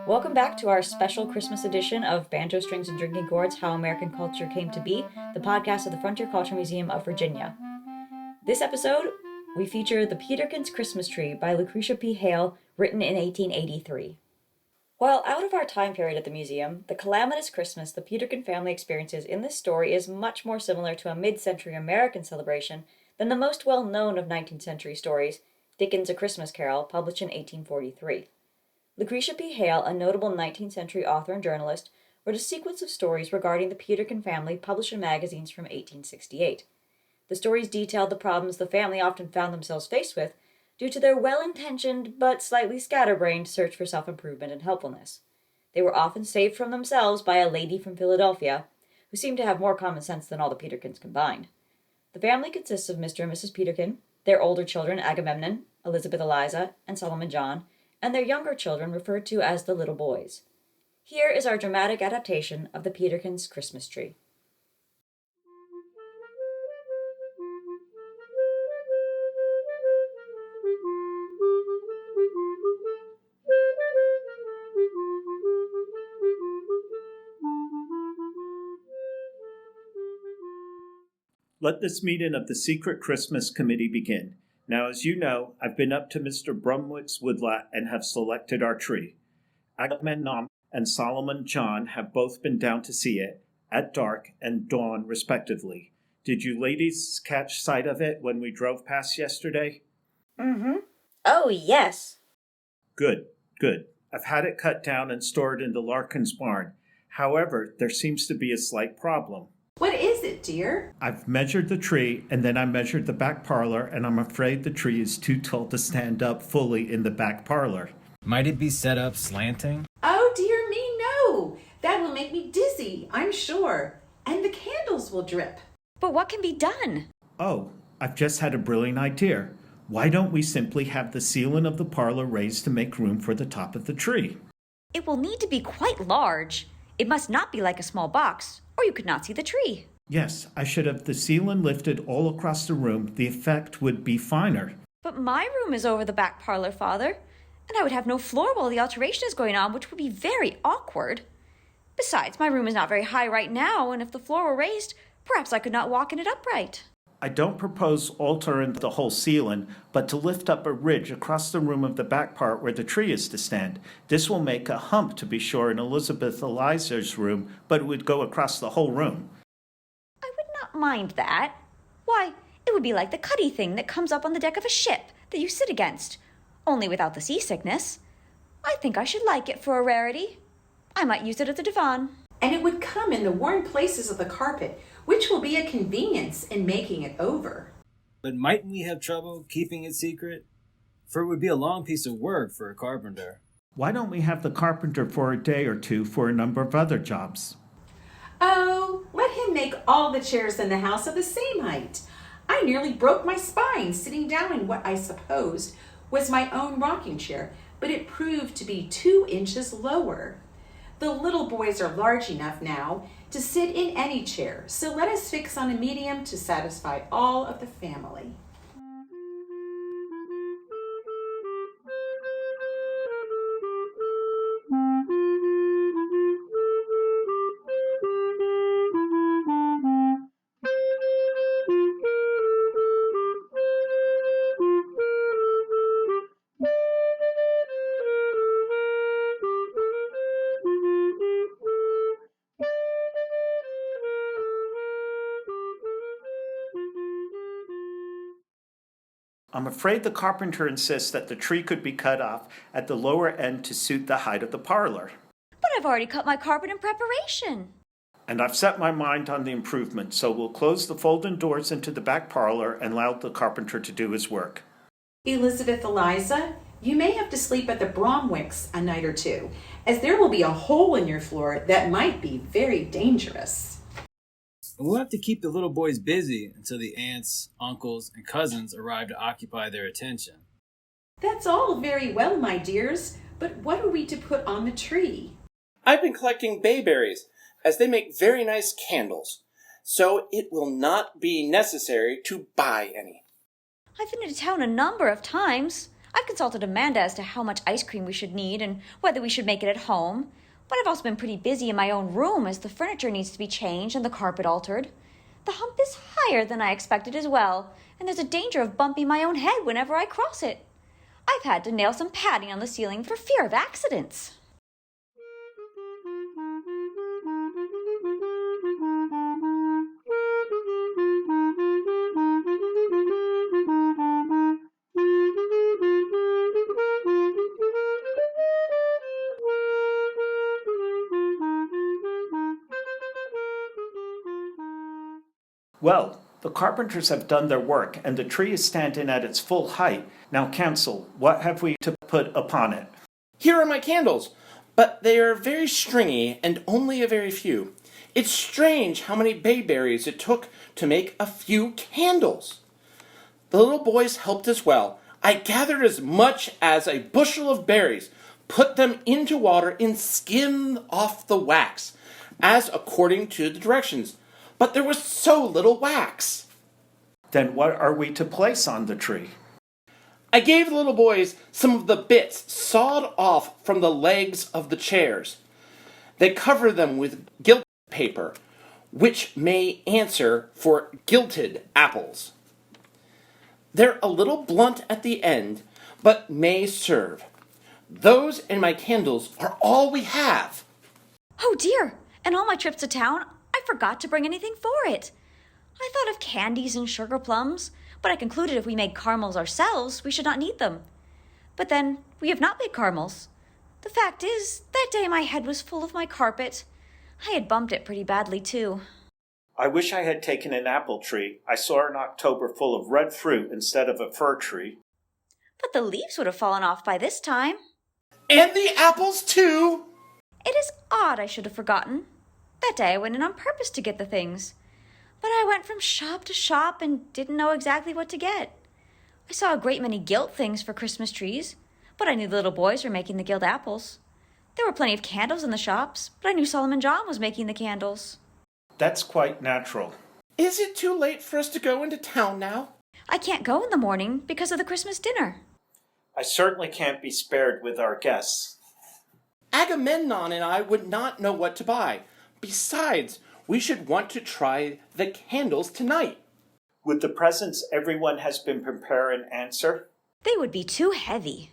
Welcome back to our special Christmas edition of Banjo Strings and Drinking Gourds, How American Culture Came to Be, the podcast of the Frontier Culture Museum of Virginia. This episode, we feature The Peterkin's Christmas Tree by Lucretia P. Hale, written in 1883. While out of our time period at the museum, the calamitous Christmas the Peterkin family experiences in this story is much more similar to a mid-century American celebration than the most well-known of 19th century stories, Dickens' A Christmas Carol, published in 1843. Lucretia P. Hale, a notable 19th century author and journalist, wrote a sequence of stories regarding the Peterkin family published in magazines from 1868. The stories detailed the problems the family often found themselves faced with due to their well-intentioned but slightly scatterbrained search for self-improvement and helpfulness. They were often saved from themselves by a lady from Philadelphia, who seemed to have more common sense than all the Peterkins combined. The family consists of Mr. and Mrs. Peterkin, their older children Agamemnon, Elizabeth Eliza, and Solomon John, and their younger children referred to as the little boys. Here is our dramatic adaptation of the Peterkin's Christmas Tree. Let this meeting of the Secret Christmas Committee begin. Now, as you know, I've been up to Mr. Brumwick's woodlot and have selected our tree. Agamemnon and Solomon John have both been down to see it, at dark and dawn respectively. Did you ladies catch sight of it when we drove past yesterday? Oh, yes. Good. I've had it cut down and stored in the Larkin's barn. However, there seems to be a slight problem. What is it, dear? I've measured the tree, and then I measured the back parlor, and I'm afraid the tree is too tall to stand up fully in the back parlor. Might it be set up slanting? Oh, dear me, no. That will make me dizzy, I'm sure. And the candles will drip. But what can be done? Oh, I've just had a brilliant idea. Why don't we simply have the ceiling of the parlor raised to make room for the top of the tree? It will need to be quite large. It must not be like a small box, or you could not see the tree. Yes, I should have the ceiling lifted all across the room. The effect would be finer. But my room is over the back parlor, Father, and I would have no floor while the alteration is going on, which would be very awkward. Besides, my room is not very high right now, and if the floor were raised, perhaps I could not walk in it upright. I don't propose altering the whole ceiling, but to lift up a ridge across the room of the back part where the tree is to stand. This will make a hump, to be sure, in Elizabeth Eliza's room, but it would go across the whole room. I would not mind that. Why, it would be like the cuddy thing that comes up on the deck of a ship that you sit against, only without the seasickness. I think I should like it for a rarity. I might use it as a divan. And it would come in the worn places of the carpet, which will be a convenience in making it over. But mightn't we have trouble keeping it secret? For it would be a long piece of work for a carpenter. Why don't we have the carpenter for a day or two for a number of other jobs? Oh, let him make all the chairs in the house of the same height. I nearly broke my spine sitting down in what I supposed was my own rocking chair, but it proved to be 2 inches lower. The little boys are large enough now to sit in any chair, so let us fix on a medium to satisfy all of the family. I'm afraid the carpenter insists that the tree could be cut off at the lower end to suit the height of the parlor. But I've already cut my carpet in preparation. And I've set my mind on the improvement, so we'll close the folding doors into the back parlor and allow the carpenter to do his work. Elizabeth Eliza, you may have to sleep at the Bromwicks a night or two, as there will be a hole in your floor that might be very dangerous. We'll have to keep the little boys busy until the aunts, uncles, and cousins arrive to occupy their attention. That's all very well, my dears, but what are we to put on the tree? I've been collecting bayberries, as they make very nice candles, so it will not be necessary to buy any. I've been to town a number of times. I've consulted Amanda as to how much ice cream we should need and whether we should make it at home. But I've also been pretty busy in my own room as the furniture needs to be changed and the carpet altered. The hump is higher than I expected as well, and there's a danger of bumping my own head whenever I cross it. I've had to nail some padding on the ceiling for fear of accidents. Well, the carpenters have done their work, and the tree is standing at its full height. Now, counsel, what have we to put upon it? Here are my candles, but they are very stringy and only a very few. It's strange how many bayberries it took to make a few candles. The little boys helped as well. I gathered as much as a bushel of berries, put them into water, and skimmed off the wax, as according to the directions. But there was so little wax. Then what are we to place on the tree? I gave the little boys some of the bits sawed off from the legs of the chairs. They covered them with gilt paper, which may answer for gilted apples. They're a little blunt at the end, but may serve. Those and my candles are all we have. Oh dear, and all my trips to town, I forgot to bring anything for it. I thought of candies and sugar plums, but I concluded if we made caramels ourselves, we should not need them. But then, we have not made caramels. The fact is, that day my head was full of my carpet. I had bumped it pretty badly, too. I wish I had taken an apple tree. I saw an October full of red fruit instead of a fir tree. But the leaves would have fallen off by this time. And the apples, too! It is odd I should have forgotten. That day I went in on purpose to get the things. But I went from shop to shop and didn't know exactly what to get. I saw a great many gilt things for Christmas trees, but I knew the little boys were making the gilt apples. There were plenty of candles in the shops, but I knew Solomon John was making the candles. That's quite natural. Is it too late for us to go into town now? I can't go in the morning because of the Christmas dinner. I certainly can't be spared with our guests. Agamemnon and I would not know what to buy. Besides, we should want to try the candles tonight. Would the presents everyone has been preparing answer? They would be too heavy.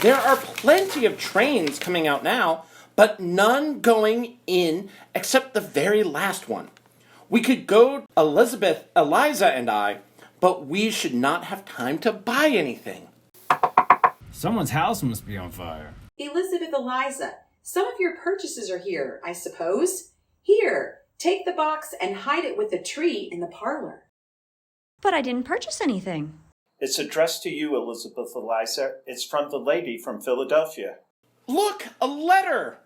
There are plenty of trains coming out now, but none going in except the very last one. We could go, Eliza and I, but we should not have time to buy anything. Someone's house must be on fire. Elizabeth, Eliza, some of your purchases are here, I suppose. Here, take the box and hide it with the tree in the parlor. But I didn't purchase anything. It's addressed to you, Elizabeth Eliza. It's from the lady from Philadelphia. Look, a letter!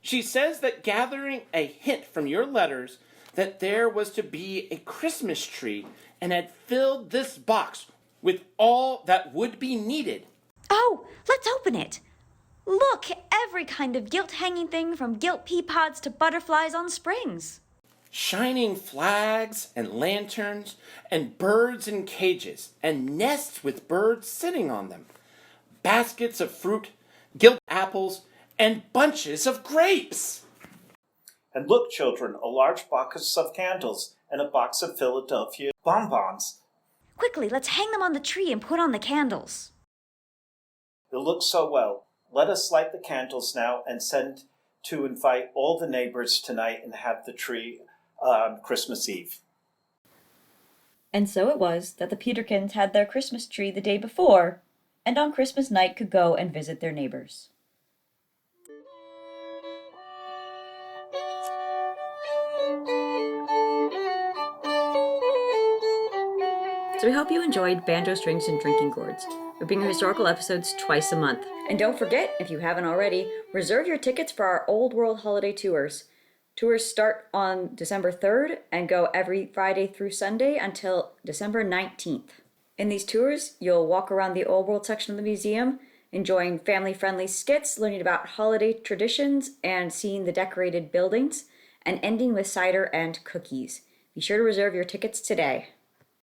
She says that gathering a hint from your letters that there was to be a Christmas tree and had filled this box with all that would be needed. Oh, let's open it. Look, every kind of gilt hanging thing from gilt pea pods to butterflies on springs. Shining flags and lanterns and birds in cages and nests with birds sitting on them. Baskets of fruit, gilt apples, and bunches of grapes. And look, children, a large box of candles and a box of Philadelphia bonbons. Quickly, let's hang them on the tree and put on the candles. It looks so well. Let us light the candles now and send to invite all the neighbors tonight and have the tree on Christmas Eve. And so it was that the Peterkins had their Christmas tree the day before, and on Christmas night could go and visit their neighbors. So we hope you enjoyed Banjo Strings and Drinking Gourds. We're bringing historical episodes twice a month. And don't forget, if you haven't already, reserve your tickets for our Old World Holiday Tours. Tours start on December 3rd and go every Friday through Sunday until December 19th. In these tours, you'll walk around the Old World section of the museum, enjoying family-friendly skits, learning about holiday traditions, and seeing the decorated buildings, and ending with cider and cookies. Be sure to reserve your tickets today.